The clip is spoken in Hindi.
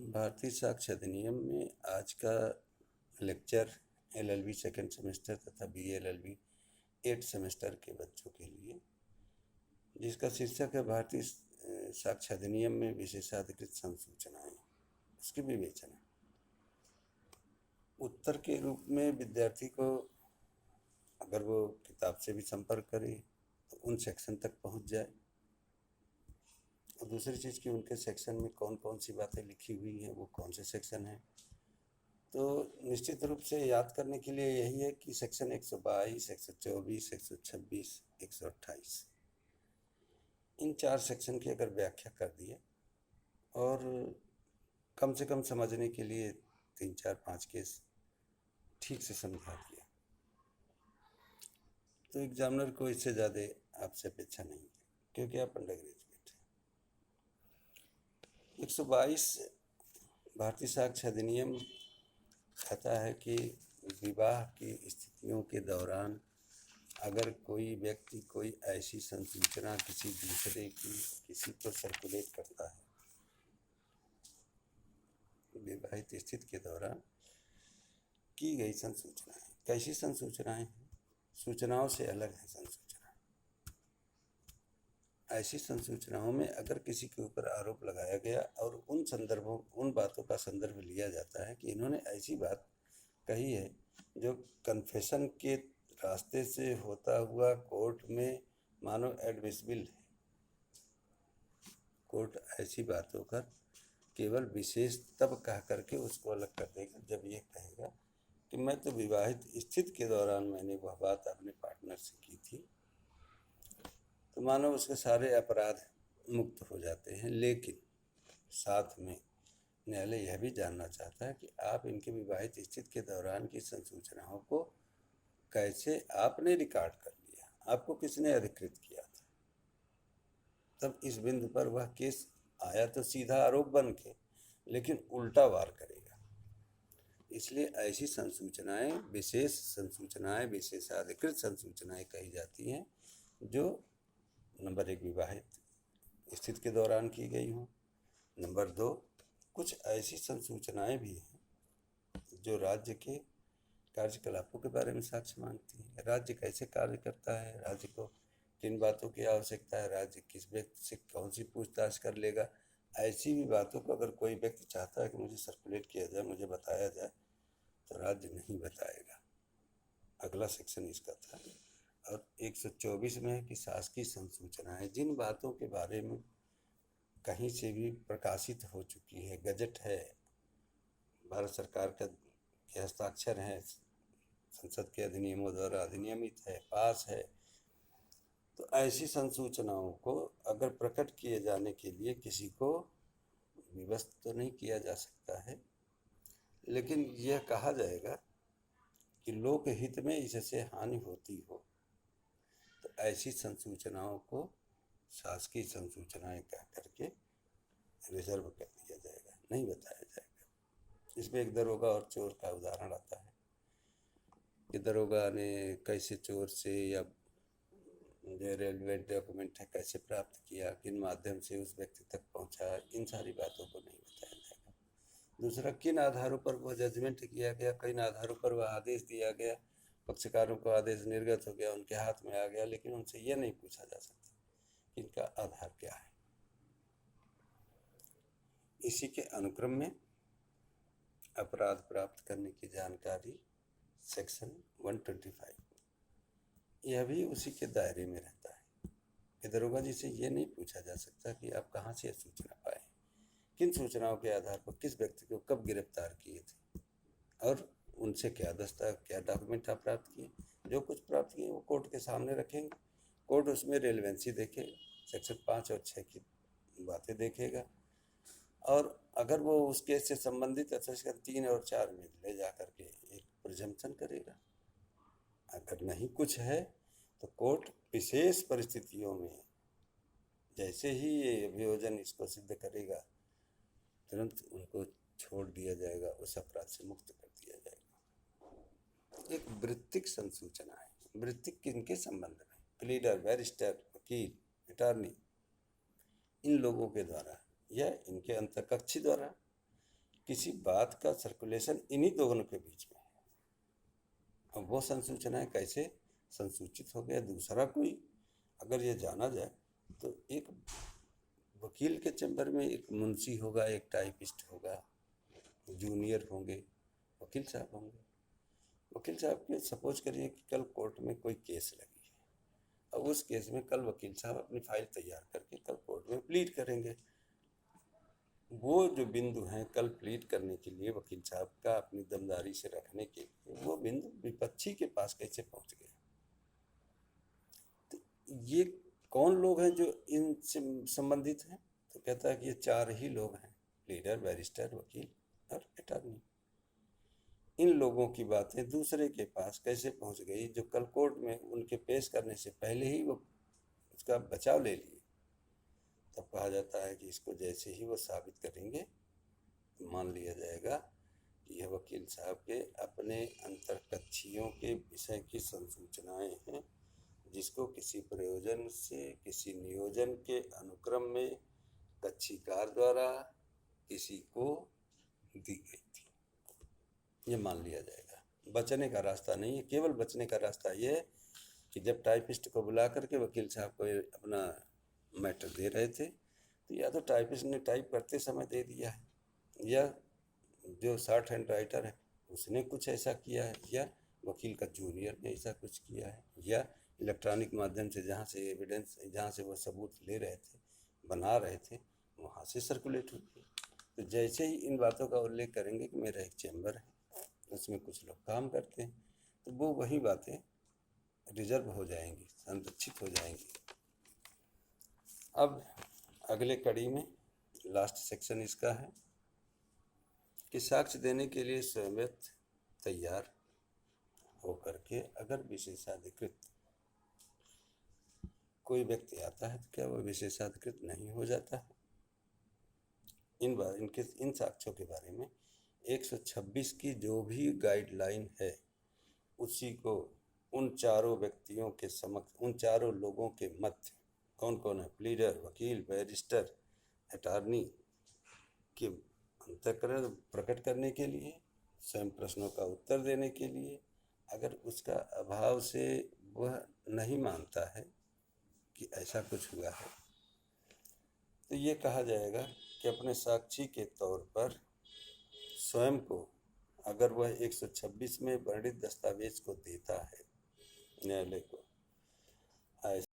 भारतीय साक्ष्य अधिनियम में आज का लेक्चर एलएलबी सेकेंड सेमेस्टर तथा बीएलएलबी 8 सेमेस्टर के बच्चों के लिए, जिसका शीर्षक है भारतीय साक्ष्य अधिनियम में विशेषाधिकृत संसूचनाएं, उसकी विवेचना। उत्तर के रूप में विद्यार्थी को अगर वो किताब से भी संपर्क करे तो उन सेक्शन तक पहुंच जाए, और दूसरी चीज़ कि उनके सेक्शन में कौन कौन सी बातें लिखी हुई हैं, वो कौन से सेक्शन हैं। तो निश्चित रूप से याद करने के लिए यही है कि सेक्शन 122, 124, 126, 128, इन 4 सेक्शन की अगर व्याख्या कर दिए और कम से कम समझने के लिए 3, 4, 5 केस ठीक से समझा दिया तो एग्जामिनर को इससे ज़्यादा आपसे अपेक्षा नहीं है, क्योंकि आप अंडर ग्रेजुएट हैं। 122 भारतीय साक्ष्य अधिनियम कहता है कि विवाह की स्थितियों के दौरान अगर कोई व्यक्ति कोई ऐसी संसूचना किसी दूसरे की किसी को सर्कुलेट करता है, विवाहित स्थिति के दौरान की गई संसूचनाएं, कैसी संसूचनाएं हैं? सूचनाओं से अलग है संसूचना। ऐसी संसूचनाओं में अगर किसी के ऊपर आरोप लगाया गया और उन बातों का संदर्भ लिया जाता है कि इन्होंने ऐसी बात कही है जो कन्फेशन के रास्ते से होता हुआ कोर्ट में मानो एडमिसिबल है। कोर्ट ऐसी बातों का केवल विशेष तब कह करके उसको अलग कर देगा जब ये कहेगा कि मैं तो विवाहित स्थिति के दौरान मैंने वह बात अपने पार्टनर से की थी, तो मानो उसके सारे अपराध मुक्त हो जाते हैं। लेकिन साथ में न्यायालय यह भी जानना चाहता है कि आप इनके विवाहित स्थिति के दौरान की संसूचनाओं को कैसे आपने रिकॉर्ड कर लिया, आपको किसने अधिकृत किया था। तब इस बिंदु पर वह केस आया तो सीधा आरोप बन के, लेकिन उल्टा वार करेगा। इसलिए ऐसी संसूचनाएं विशेष संसूचनाएं, विशेषाधिकृत संसूचनाएं कही जाती हैं जो नंबर 1 विवाहित स्थिति के दौरान की गई हों। नंबर 2, कुछ ऐसी संसूचनाएं भी हैं जो राज्य के कार्यकलापों के बारे में साक्ष्य मांगती हैं। राज्य कैसे कार्य करता है, राज्य को किन बातों की आवश्यकता है, राज्य किस व्यक्ति से कौन सी पूछताछ कर लेगा, ऐसी भी बातों को अगर कोई व्यक्ति चाहता है कि मुझे सर्कुलेट किया जाए, मुझे बताया जाए, तो राज्य नहीं बताएगा। अगला सेक्शन इसका था। और 124 में है कि शासकीय संसूचनाएं, जिन बातों के बारे में कहीं से भी प्रकाशित हो चुकी है, गजट है, भारत सरकार के हस्ताक्षर हैं, संसद के अधिनियमों द्वारा अधिनियमित है, पास है, तो ऐसी संसूचनाओं को अगर प्रकट किए जाने के लिए किसी को विवश तो नहीं किया जा सकता है, लेकिन यह कहा जाएगा कि लोक हित में इससे हानि होती हो तो ऐसी संसूचनाओं को शासकीय संसूचनाएं कह करके रिजर्व कर दिया जाएगा, नहीं बताया जाएगा। इसमें एक दरोगा और चोर का उदाहरण आता है कि दरोगा ने कैसे चोर से या जो रेलिवेंट डॉक्यूमेंट है कैसे प्राप्त किया, किन माध्यम से उस व्यक्ति तक पहुंचा, इन सारी बातों को नहीं बताया जाएगा। दूसरा, किन आधारों पर वह जजमेंट किया गया, किन आधारों पर वह आदेश दिया गया, पक्षकारों को आदेश निर्गत हो गया, उनके हाथ में आ गया, लेकिन उनसे यह नहीं पूछा जा सकता इनका आधार क्या है। इसी के अनुक्रम में अपराध प्राप्त करने की जानकारी सेक्शन 125, यह भी उसी के दायरे में रहता है कि दरोगा जी से ये नहीं पूछा जा सकता कि आप कहाँ से यह सूचना पाए, किन सूचनाओं के आधार पर किस व्यक्ति को कब गिरफ्तार किए थे और उनसे क्या डॉक्यूमेंट आप प्राप्त किए। जो कुछ प्राप्त किए वो कोर्ट के सामने रखेंगे, कोर्ट उसमें रेलेवेंसी देखेगा, सेक्शन 5 और 6 की बातें देखेगा, और अगर वो उस केस से संबंधित है तो सेक्शन 3 और 4 में ले जा करके एक प्रिजम्पशन करेगा। अगर नहीं कुछ है तो कोर्ट विशेष परिस्थितियों में जैसे ही ये अभियोजन इसको सिद्ध करेगा, तुरंत उनको छोड़ दिया जाएगा, उस अपराध से मुक्त कर दिया जाएगा। एक वृत्तिक संसूचना है। वृत्तिक किनके संबंध में? प्लीडर, बैरिस्टर, वकील, अटॉर्नी, इन लोगों के द्वारा या इनके अंतर्कक्षी द्वारा किसी बात का सर्कुलेशन इन्हीं दोनों के बीच में है। अब वो संसूचनाएं कैसे संसूचित हो गया, दूसरा कोई अगर ये जाना जाए तो एक वकील के चैम्बर में एक मुंशी होगा, एक टाइपिस्ट होगा, जूनियर होंगे, वकील साहब होंगे। वकील साहब के सपोज करिए कि कल कोर्ट में कोई केस लगी है, अब उस केस में कल वकील साहब अपनी फाइल तैयार करके कल कोर्ट में प्लीड करेंगे। वो जो बिंदु हैं कल प्लीड करने के लिए वकील साहब का अपनी दमदारी से रखने के लिए, वो बिंदु विपक्षी के पास कैसे पहुंच गए? तो ये कौन लोग हैं जो इनसे संबंधित हैं? तो कहता है कि ये 4 ही लोग हैं, प्लीडर, बैरिस्टर, वकील और अटॉर्नी। इन लोगों की बातें दूसरे के पास कैसे पहुंच गई जो कल कोर्ट में उनके पेश करने से पहले ही वो उसका बचाव ले लिए? तब कहा जाता है कि इसको जैसे ही वो साबित करेंगे तो मान लिया जाएगा कि यह वकील साहब के अपने अंतर्कक्षियों के विषय की संसूचनाएं हैं, जिसको किसी प्रयोजन से, किसी नियोजन के अनुक्रम में कक्षीकार द्वारा किसी को दी गई थी। ये मान लिया जाएगा, बचने का रास्ता नहीं है। केवल बचने का रास्ता ये है कि जब टाइपिस्ट को बुला करके वकील साहब को अपना मैटर दे रहे थे तो या तो टाइपिस्ट ने टाइप करते समय दे दिया है, या जो शॉर्ट हैंड राइटर है उसने कुछ ऐसा किया है, या वकील का जूनियर ने ऐसा कुछ किया है, या इलेक्ट्रॉनिक माध्यम से जहाँ से एविडेंस, जहाँ से वो सबूत ले रहे थे, बना रहे थे, वहाँ से सर्कुलेट हुई है। तो जैसे ही इन बातों का उल्लेख करेंगे कि मेरा एक चैम्बर है, उसमें कुछ लोग काम करते हैं, तो वो वही बातें रिजर्व हो जाएंगी, संरक्षित हो जाएंगी। अब अगले कड़ी में लास्ट सेक्शन इसका है कि साक्ष्य देने के लिए स्वयं तैयार होकर के अगर विशेषाधिकृत कोई व्यक्ति आता है तो क्या वह विशेषाधिकृत नहीं हो जाता है? इन साक्ष्यों के बारे में 126 की जो भी गाइडलाइन है उसी को उन चारों व्यक्तियों के समक्ष, उन चारों लोगों के मध्य, कौन कौन है, प्लीडर, वकील, बैरिस्टर, अटॉर्नी, के अंतःकरण प्रकट करने के लिए, स्वयं प्रश्नों का उत्तर देने के लिए, अगर उसका अभाव से वह नहीं मानता है कि ऐसा कुछ हुआ है तो ये कहा जाएगा कि अपने साक्षी के तौर पर स्वयं को, अगर वह 126 में वर्णित दस्तावेज को देता है न्यायालय को,